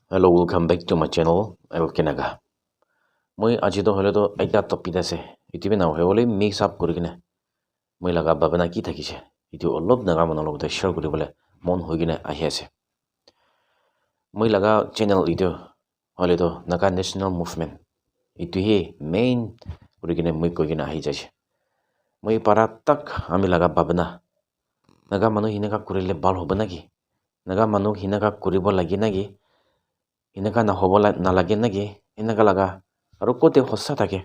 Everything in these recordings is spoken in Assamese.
Hello, welcome back to my channel. I will Kenaga. Moi aji to hole to ekta topic ase. Itu be na hole mix up kuri kine. Moi laga babana ki thakise. Itu olop naga mano log share kuri bole mon hoi kine ahi ase. Moi laga channel itu hole to naga national movement. Itu hi main kuri kine moi koi kine ahi jase. Moi para tak ami laga babana. Naga mano hinaka kurile bal hoba naki. Naga mano hinaka kuribo lagi naki. Hinaka na hobo na lagi naki. Hinaka laga আৰু কোতে হসা থাকে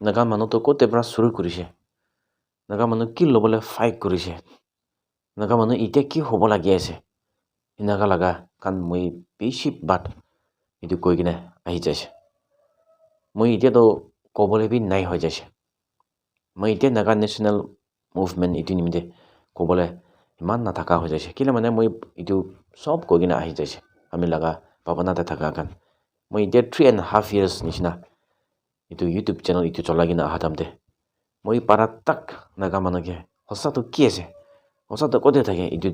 নাগা মানুহ তো কোতে পৰা শুৰু কৰিছে নাগা মানুহ কি লবলে ফাইট কৰিছে নাগা মানুহ ইতে কি হ'ব লাগি আছে ইনাগা লাগা কান মই বেছি বাট ইটো কৈ কিনে আহি যাইছে মই ইতে তো কবলে বি নাই হৈ যাইছে মই ইতে নাগা নেশনাল মুভমেন্ট ইটো নিমিতে কবলে ইমান নাথাকা হৈ যাইছে কিলে মানে মই ইটো সব কৈ কিনে আহি যাইছে আমি লাগা পাবনাতে থাকা কান মই ইতে 3.5 years নিচিনা itu YouTube channel itu cholagi na hatamte moi para tak naga manage hosa to ki ase hosa to kote thake itu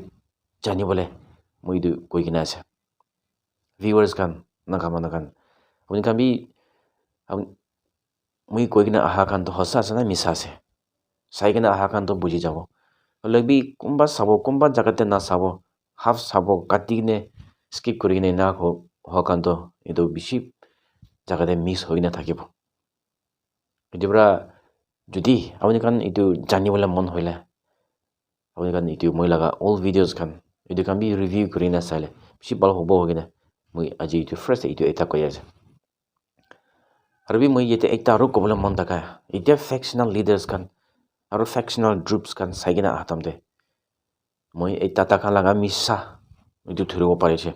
jani bole moi itu koi kina ase viewers kan naga managan apni kan bi moi koi kina aha kan to hosa ase na misa ase sai kina aha kan to buji jabo lagbi kumba sabo kumba jagate na sabo half sabo kati ne skip kori ne na ho kan to itu bishi jagate miss hoina থাকিব itu pra যদি আপনি kan itu জানিবলে মন হইলে আপনি kan itu মই laga all videos kan itu kan bi review kuri na sale bishi bal hobo hogina moi aji itu first itu eta koi ase harbi moi yete ekta ro kobole mon taka ite factional leaders kan aro factional groups kan saigina atamde moi eta taka laga missa itu thuribo parise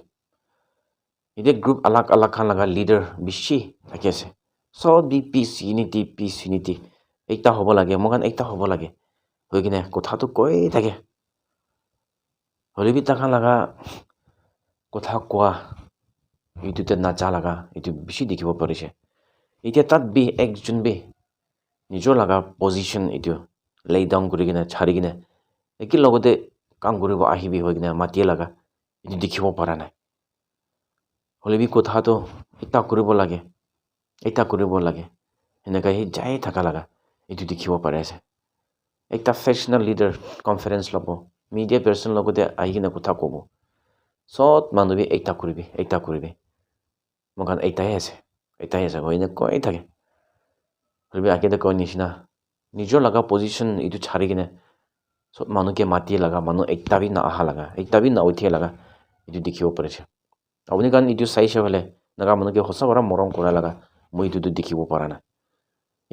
ite group alag alag kan laga leader bishi thaki ase so be peace unity ekta hobo lage mogan ekta hobo lage hoi kine kotha to koi থাকে holibi taka laga kotha koa itu te nacha laga itu bishi dikhibo parise এতিয়া tat bi ekjon bi nijor laga position itu lay down kuri kine chari kine eki logote কাম কৰিব আহিবি হৈ কিনে মাতিয়ে লাগা itu dikhibo para নাই holibi kotha to ekta কৰিব লাগে এনেকা হি যাই থাকা লাগা itu dikhibo pare ase ekta factional leader conference lobo media person logote ahi kine kotha kobo sot manu bi ekta koribi mogan ekta ase hoine koi থাকে holibi akede koi nishina nijor laga position itu chari kine sot manu ke mati laga manu ekta bi na aha laga ekta bi na uthie laga itu dikhibo parise apni kan itu saise hole naga manu ke hosa bara morom kora laga moi itu dikhibo para na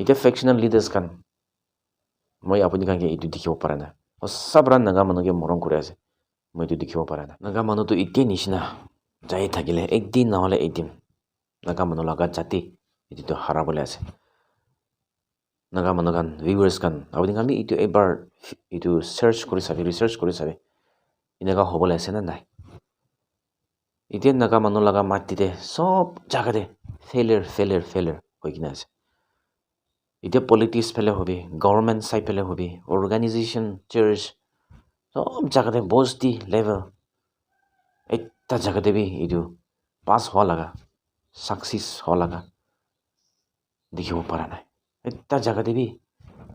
ite factional leaders kan moi apni kan ke itu dikhibo para na hosa bara naga manu ke morom kore ase moi itu dikhibo para na naga manu to ite nishina jai thakile ekdin na hole ekdin naga manu laga jati itu to harabole ase naga manu kan viewers kan apni kan bi itu ebar itu research kori sabe inaga hobole ase na nai ite naga manu laga matite sob jaga de failure hoi kina ase ite politics phele hobi government side phele hobi organization church sob jaga de bosti level ekta jaga de bi itu pass hoa laga success hoa laga dikhibo para nai ekta jaga de bi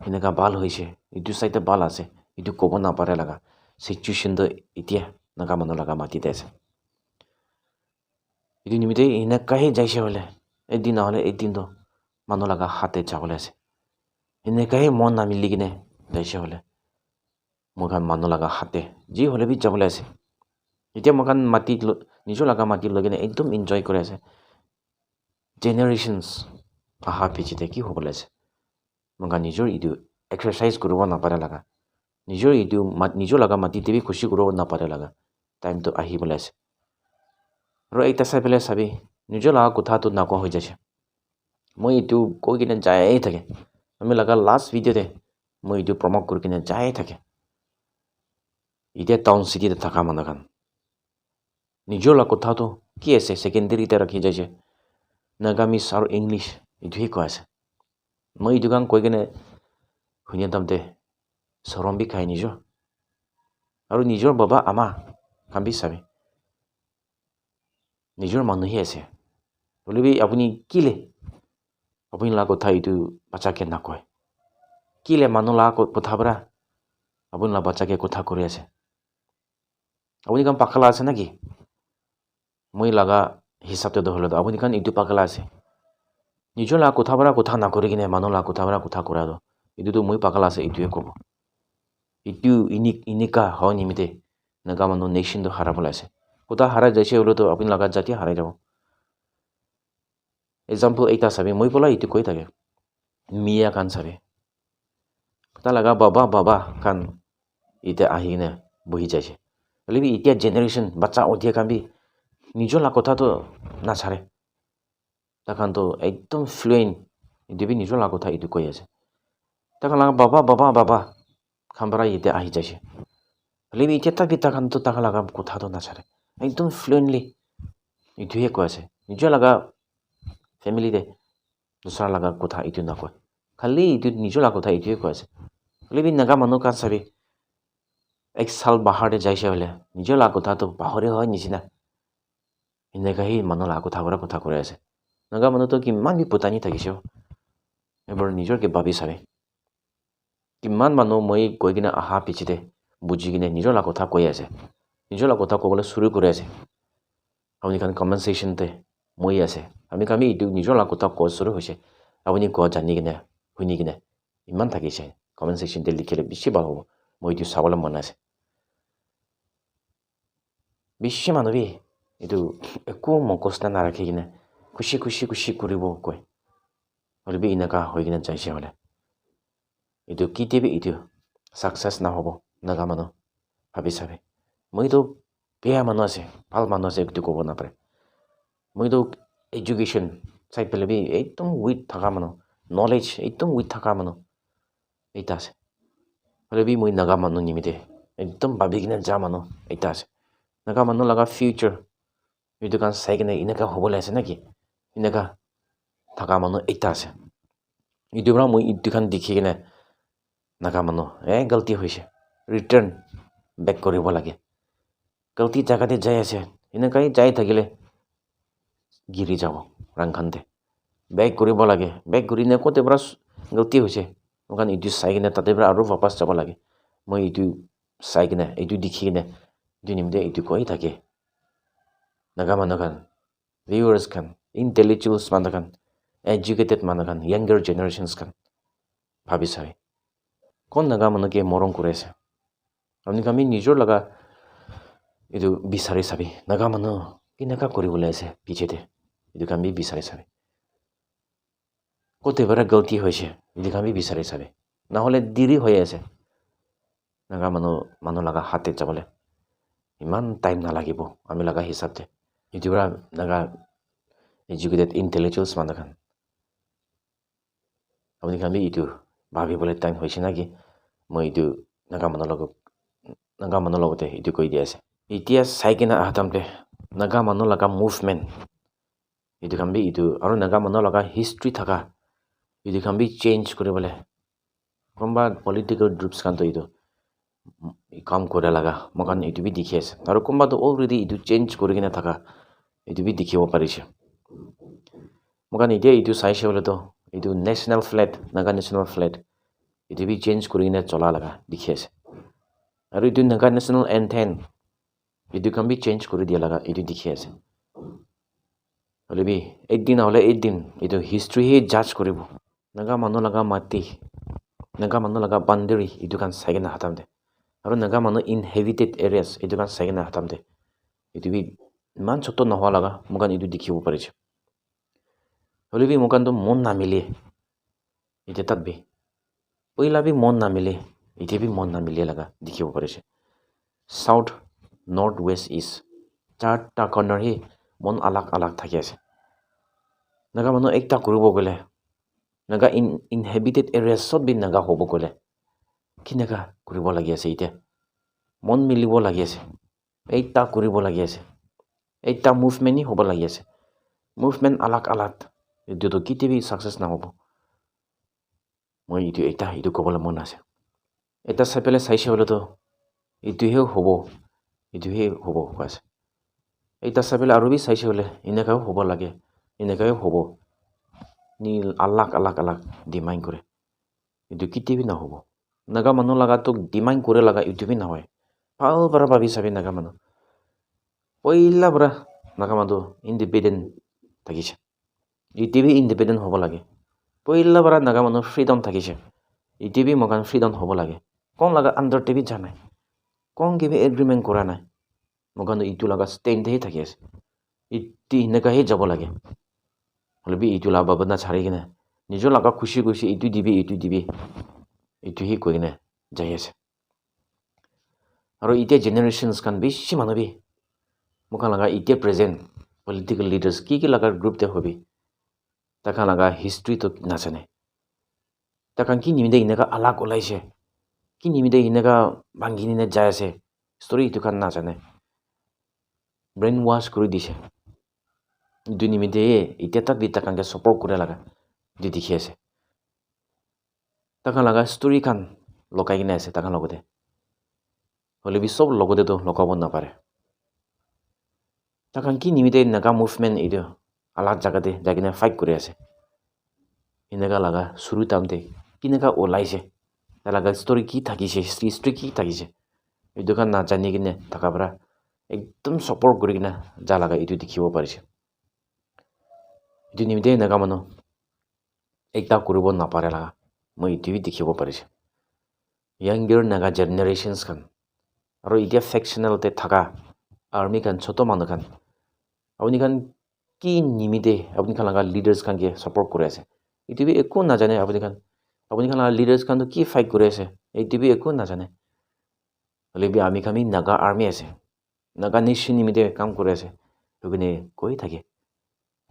এনেকা bal hoise itu side bal ase itu kobo na pare laga situation to itia naga manu laga matite ase itu nimite এনেকা হে jaise hole ekdin na hole ekdin to manu laga hate jabole ase এনেকা হে mon na mili kine jaise hole mogan manu laga hate ji hole bi jabole ase itia mogan mati nijor laga mati logine ekdom enjoy kore ase generations aha pichite ki hobole ase mogan nijor itu exercise kuribo na pare laga nijor laga mati te bi khushi kuribo na pare laga time to ahi bole ase ro ekta sai pele sabi nijor laga kotha to na ko hoi jaise moi itu koi kine jai thake ami laga last video de moi itu promote kuri kine jai thake ite town city de thaka managan nijor laga kotha to ki ase secondary te rakhi jaise nagamis aro english itu hi ko ase moi itu kan koi kine hunya tamte sorom bi khai nijor aro nijor baba ama kan bi sabe নিজৰ মানুহে আছে হ'লেবি আপুনি কিলে আপুনি লা কথা এইটো বাচ্চাকে নকয় কিলে মানুহ লা কথা পৰা আপুনি লা বাচ্চাকে কথা কৰি আছে আপুনি কাম পাকলা আছে নাকি মই লাগা হিচাপতে ধৰিলে আপুনি কান এইটো পাকলা আছে নিজৰ লা কথা পৰা কথা নকৰি কিনে মানুহ লা কথা পৰা কথা কৰাটো এইটোতো মই পাকলা আছে এইটোৱে ক'ব এইটো ইনিকা হয় নিমিতে নাগা মানুহ নেশ্যনটো হাৰাবলৈ আছে কথা হাৰাই যাইছে হ'লেতো আপুনি লাগা জাতি হাৰাই যাব এক্সাম্পল এইটা চাবি মই পলা এইটো কৈ থাকে মিয়া কান চাবি কথা লাগা বাবা কান এতিয়া আহি কিনে বহি যাইছে হ'লে এতিয়া জেনেৰেশ্যন বাচ্চা অধিয়া কান বি নিজৰ লা কথাটো নাচাৰে তাকানতো একদম ফ্লুৱেণ্ট এইটো বি নিজৰ লা কথা এইটো কৈ আছে তাকান লাগা বাবা খানবাৰা এতিয়া আহি যাইছে হ'লে এতিয়া তাক তাকানতো তাকা লাগা কথাটো নাচাৰে একদম ফ্লুৱেণ্টলি এইটোহে কৈ আছে নিজৰ লাগা ফেমিলিতে দুসৰা লাগা কথা এইটো নকয় খালি এইটো নিজৰ লাগা কথা এইটোহে কৈ আছে হ'লে নাগা মানুহ কান চাবি এক সাল বাহাৰতে যাইছে হ'লে নিজৰ লাগা কথাটো পাহৰি হয় নিচিনা এনেকা সি মানুহ লাগা কথা পৰা কথা কৈ আছে নাগা মানুহটো কিমান বি পুতানি থাকিছে এবাৰ নিজৰকে ভাবি চাবি কিমান মানুহ মই কৈ কিনে আহা পিছতে বুজি কিনে নিজৰ লাগা কথা কৈ আছে নিজৰ লাগা কথা ক'বলৈ শুৰু কৰি আছে আপুনি কাৰণ কমেণ্ট ছেকশ্যনতে মই আছে আমি এইটো নিজৰ লাগা কথা কোৱা শুৰু হৈছে আপুনি কোৱা জানি কিনে শুনি কিনে ইমান থাকিছে কমেণ্ট ছেকশ্যনতে লিখিলে বেছি ভাল হ'ব মই এইটো চাবলৈ মন আছে বেছি মানুহ বি এইটো একো মগজ নাৰাখি কিনে খুচি কৰিব কয় হ'লে বি এনেকা হৈ কিনে যাইছে হ'লে এইটো কেতিয়াবা এইটো ছাকচেছ নহ'ব নাগা মানুহ ভাবি চাবি মইতো বেয়া মানুহ আছে ভাল মানুহ আছে এইটো ক'ব নাপাৰে মইতো এডুকেশ্যন চাই পেলাই বি একদম উইক থকা মানুহ নলেজ একদম উইক থকা মানুহ এইটা আছে হ'লে বি মই নাগা মানুহ নিমিতে একদম ভাবি কিনে যা মানুহ এইটা আছে নাগা মানুহ লগা ফিউচাৰ এইটো কাৰণ চাই কিনে এনেকা হ'বলৈ আছে নেকি এনেকা থকা মানুহ এইটা আছে এইটো পৰা মই এইটো খান দেখি কিনে নাগা মানুহ গলতি হৈছে ৰিটাৰ্ণ বেক কৰিব লাগে গলতি জাগাতে যাই আছে এনেকাই যাই থাকিলে গিৰি যাব ৰাংখানতে বেক কৰিব লাগে বেক কৰি নে ক'তে পৰা গলতি হৈছে কাৰণ এইটো চাই কিনে তাতে পৰা আৰু বাপাছ যাব লাগে মই এইটো চাই কিনে এইটো দেখি কিনে এইটো নিমিত্তে এইটো কৈ থাকে নাগা মানুহ খান ভিউৱাৰ্ছ খান ইণ্টেলেক্সুৱেলছ মানুহ খান এডুকেটেড মানুহ খান য়াংগাৰ জেনেৰেশ্যনছ খান ভাবি চাবি কোন নাগা মানুহকে মৰম কৰি আছে আপুনি আমি নিজৰ লগা এইটো বিচাৰি চাবি নাগা মানুহ কেনেকা কৰিবলৈ আছে পিছতে এইটো আমি বিচাৰি চাবি ক'তে পৰা গলতি হৈছে এইটো আমি বিচাৰি চাবি নহ'লে দেৰি হৈ আছে নাগা মানুহ লগা হাতে যাবলৈ ইমান টাইম নালাগিব আমি লগা হিচাপতে এইটো পৰা নাগা এডুকেটেড ইণ্টেলেক্সুৱেলছ মানুহ খান আপুনি আমি এইটো ভাবিবলৈ টাইম হৈছে নেকি মই এইটো নাগা মানুহৰ লগতে এইটো কৈ দি আছে এতিয়া চাই কিনে আহতামতে নাগা মানুহ লগা মুভমেণ্ট এইটো খান বি এইটো আৰু নাগা মানুহ লগা হিষ্ট্ৰী থকা এইটো খান বি চেঞ্জ কৰিবলৈ কোনোবা পলিটিকেল গ্ৰুপছ খানতো এইটো কাম কৰে লগা মই কাৰণ এইটো বি দেখি আছে আৰু কোনোবাটো অলৰেডি এইটো চেঞ্জ কৰি কিনে থকা এইটো বি দেখিব পাৰিছে মই কাৰণ এতিয়া এইটো চাইছে হ'লেতো এইটো national flag Naga national flag এইটো বি চেঞ্জ কৰি কিনে চলা লগা দেখি আছে আৰু এইটো নাগা নেশ্যনেল এন্থেম এইটো কাম বি চেঞ্জ কৰি দিয়া লগা এইটো দেখি আছে হ'লে বি একদিন নহ'লে একদিন এইটো হিষ্ট্ৰীহে জাজ কৰিব নাগা মানুহ লগা মাটি নাগা মানুহ লগা বাউণ্ডেৰী এইটো কাৰণ চাই কিনে হাতামতে আৰু নাগা মানুহ ইনহেবিটেড এৰিয়াছ এইটো কাৰণ চাই কিনে হাতামতে এইটো বি ইমান চত্ব নোহোৱা লগা মোক কাৰণ এইটো দেখিব পাৰিছে হ'লে বি মোক কাৰণতো মন নামিলে এতিয়া তাত বি পইলা বি মন নামিলে এতিয়া বি মন নামিলে লগা দেখিব পাৰিছে সাউথ নৰ্থ ৱেষ্ট ইষ্ট চাৰিটা কৰ্ণাৰহি মন আলাগ থাকি আছে নাগা মানুহ একটা কৰিব গ'লে নাগা ইনহেবিটেড এৰিয়া চব বি নাগা হ'ব গ'লে কেনেকা কৰিব লাগি আছে এতিয়া মন মিলিব লাগি আছে এইটা কৰিব লাগি আছে এইটা মুভমেণ্টই হ'ব লাগি আছে মুভমেণ্ট আলাগ এইটোতো কেতিয়াবি ছাকচেছ নহ'ব মই এইটো ক'বলৈ মন আছে এটা চাই পেলাই চাইছে হ'লেতো এইটোহে হ'ব কৈ আছে এইটা চাইলে আৰু চাইছে বোলে এনেকাও হ'ব লাগে এনেকাও হ'ব নি আলাক আলাক আলাক ডিমাইন কৰে কিন্তু কেতিয়াবি নহ'ব নাগা মানুহ লগাতো ডিমাইন কৰে লগা ইউটিউবে নহয় ভাল পৰা ভাবি চাবি নাগা মানুহ পইলা পৰা নাগা মানুহ ইণ্ডিপেণ্ডেণ্ট থাকিছে ইউটিউবে ইণ্ডিপেণ্ডেণ্ট হ'ব লাগে পইলা পৰা নাগা মানুহ ফ্ৰীডম থাকিছে ইউটিউবে মগান ফ্ৰীডম হ'ব লাগে কোন লগা আণ্ডাৰ টিভি যা নাই কোন কিবি এগ্ৰিমেণ্ট কৰা নাই মগান ইটো লগা ষ্টেণ্ডেই থাকি আছে ইটি এনেকাহে যাব লাগে হ'লে বি ইটো লাভ বাবদ না চাৰি কিনে নিজৰ লগা খুচি খুচি ইটো দিবি এইটো সি কৈ কিনে যাই আছে আৰু এতিয়া জেনেৰেশ্যনছ খান বেছি মানুহ বি মোক লগা এতিয়া প্ৰেজেণ্ট পলিটিকেল লিডাৰ্ছ কি লগা গ্ৰুপতে হবি তাকা লগা হিষ্ট্ৰীটো নাজানে তাকান কি নিমিতে এনেকা আলাক ওলাইছে কি নিমিতে এনেকা ভাঙি নিনে যাই আছে ষ্টৰি এইটো খান নাজানে ব্ৰেইন ৱাছ কৰি দিছে এইটো নিমিতে এতিয়া তাক দি তাকানকে ছাপৰ্ট কৰে লগা দি দেখি আছে তাকান লগা ষ্টৰি খান লগাই কিনে আছে তাকান লগতে হ'লে বি চব লগতেতো লগাব নাপাৰে তাকান কি নিমিতে নাগা মুভমেণ্ট এইটো আলাক জাগাতে যাই কিনে ফাইট কৰি আছে এনেকা লগা শুৰু টাইমতে কেনেকা ওলাইছে তাৰ লগা ষ্টৰি কি থাকিছে হিষ্ট্ৰী কি থাকিছে এইটো খান নাজানি কিনে থকা পৰা একদম ছাপৰ্ট কৰি কিনে যা লগা এইটো দেখিব পাৰিছে এইটো নিমিতে নাগা মানুহ একটা কৰিব নাপাৰে লগা মই এইটোৱে দেখিব পাৰিছে য়াংগাৰ নাগা জেনেৰেশ্যনছ খান আৰু এতিয়া ফেকশ্যনেলতে থকা আৰ্মি খান ছোট মানুহ খান আপুনি খান কি নিমিতে আপুনি খান লগা লিডাৰ্ছ খানকে ছাপৰ্ট কৰি আছে এইটোৱে একো নাজানে আপুনি খান লগা লিডাৰ্ছ খানটো কি ফাইট কৰি আছে এইটোৱে একো নাজানে হ'লে বি আমি খামি নাগা আৰ্মি আছে নাগা নেশ্যন নিমিতে কাম কৰি আছে সেইকাৰণে কৈ থাকে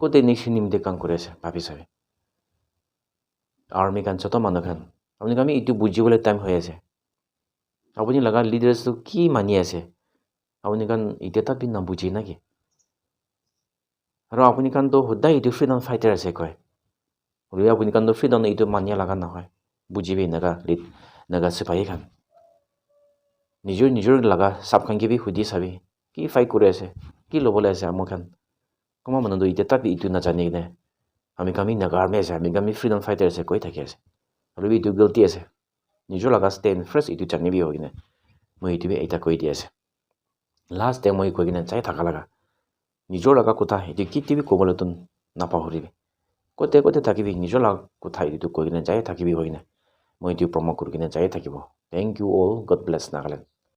ক'তে নেশ্যন নিমিতে কাম কৰি আছে ভাবি চাবি আৰ্মি খান ছোট মানুহ খান আপুনি খামি এইটো বুজিবলৈ টাইম হৈ আছে আপুনি লগা লিডাৰ্ছটো কি মানি আছে আপুনি খান এতিয়া তাক নাবুজি নাকি আৰু আপুনি খানতো সদায় এইটো ফ্ৰীডম ফাইটাৰ আছে কয় হ'লেও আপুনি খানতো ফ্ৰীডম এইটো মানিয়া লগা নহয় বুজিবি নাগা চিপাহী খান নিজৰ লগা চাপ খানকে বি সুধি চাবি কি ফাইট কৰি আছে কি ল'বলৈ আছে আমাৰ খান কমা মানুহটো এতিয়া তাক এইটো নাজানি কিনে আমি নাগা আৰ্মি আছে আমি ফ্ৰীডম ফাইটাৰ আছে কৈ থাকি আছে হ'লেও এইটো গিল্টি আছে নিজৰ লগা ষ্টেণ্ড ফাৰ্ষ্ট এইটো জানিবি হৈ কিনে মই এইটোৱে এটা কৈ দি আছে লাষ্ট টাইম মই কৈ কিনে যাই থকা লগা নিজৰ লগা কথা এইটো কেতিয়াবি ক'বলৈতো নাপাহৰিবি ক'তে থাকিবি নিজৰ লগা কথা এইটো কৈ কিনে যাই থাকিবি হৈ কিনে মই এইটো প্ৰমোট কৰি কিনে যাই থাকিব thank you all God bless Nagaland